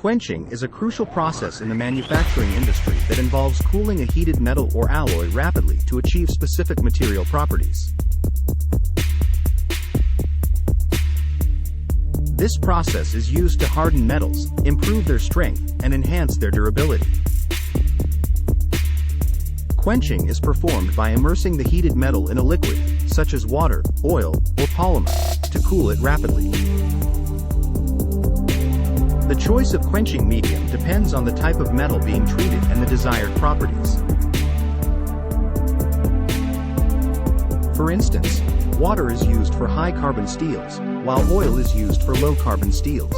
Quenching is a crucial process in the manufacturing industry that involves cooling a heated metal or alloy rapidly to achieve specific material properties. This process is used to harden metals, improve their strength, and enhance their durability. Quenching is performed by immersing the heated metal in a liquid, such as water, oil, or polymer, to cool it rapidly. The choice of quenching medium depends on the type of metal being treated and the desired properties. For instance, water is used for high-carbon steels, while oil is used for low-carbon steels.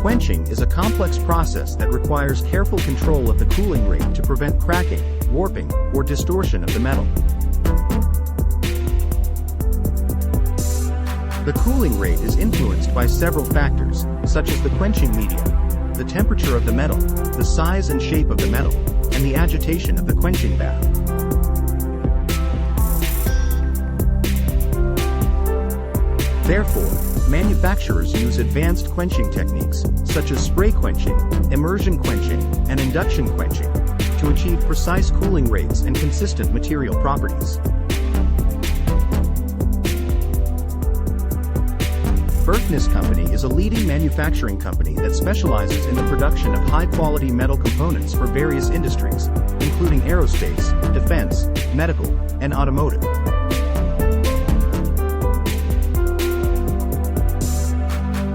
Quenching is a complex process that requires careful control of the cooling rate to prevent cracking, warping, or distortion of the metal. The cooling rate is influenced by several factors, such as the quenching medium, the temperature of the metal, the size and shape of the metal, and the agitation of the quenching bath. Therefore, manufacturers use advanced quenching techniques, such as spray quenching, immersion quenching, and induction quenching, to achieve precise cooling rates and consistent material properties. Berkness Company is a leading manufacturing company that specializes in the production of high-quality metal components for various industries, including aerospace, defense, medical, and automotive.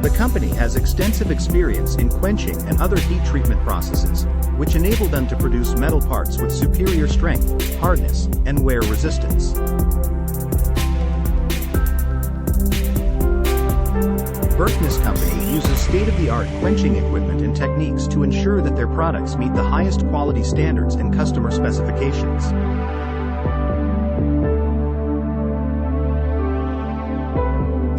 The company has extensive experience in quenching and other heat treatment processes, which enable them to produce metal parts with superior strength, hardness, and wear resistance. Berkness Company uses state-of-the-art quenching equipment and techniques to ensure that their products meet the highest quality standards and customer specifications.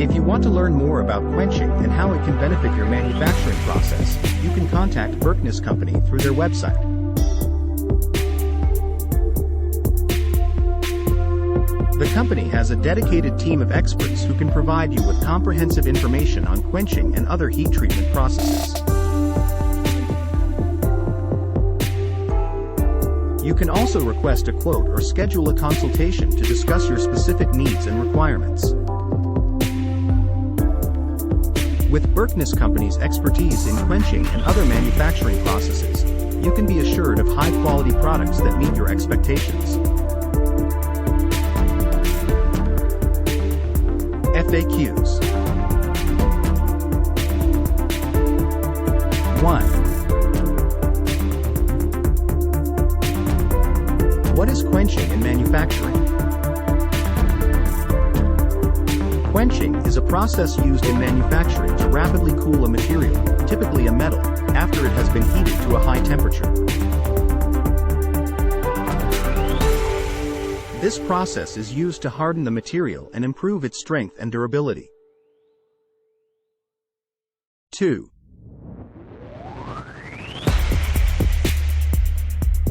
If you want to learn more about quenching and how it can benefit your manufacturing process, you can contact Berkness Company through their website. The company has a dedicated team of experts who can provide you with comprehensive information on quenching and other heat treatment processes. You can also request a quote or schedule a consultation to discuss your specific needs and requirements. With Berkness Company's expertise in quenching and other manufacturing processes, you can be assured of high-quality products that meet your expectations. FAQs. 1. What is quenching in manufacturing? Quenching is a process used in manufacturing to rapidly cool a material, typically a metal, after it has been heated to a high temperature. This process is used to harden the material and improve its strength and durability. 2.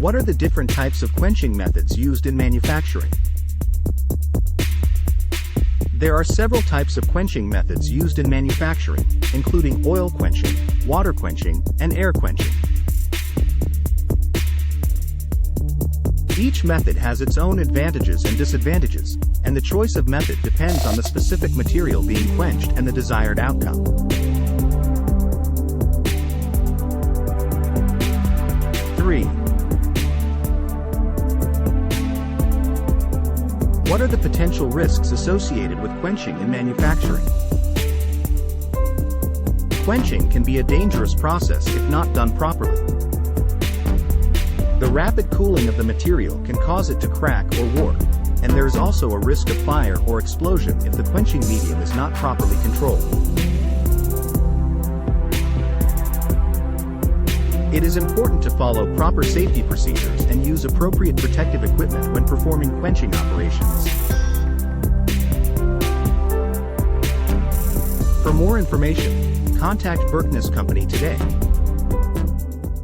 What are the different types of quenching methods used in manufacturing? There are several types of quenching methods used in manufacturing, including oil quenching, water quenching, and air quenching. Each method has its own advantages and disadvantages, and the choice of method depends on the specific material being quenched and the desired outcome. 3. What are the potential risks associated with quenching in manufacturing? Quenching can be a dangerous process if not done properly. The rapid cooling of the material can cause it to crack or warp, and there is also a risk of fire or explosion if the quenching medium is not properly controlled. It is important to follow proper safety procedures and use appropriate protective equipment when performing quenching operations. For more information, contact Berkness Company today.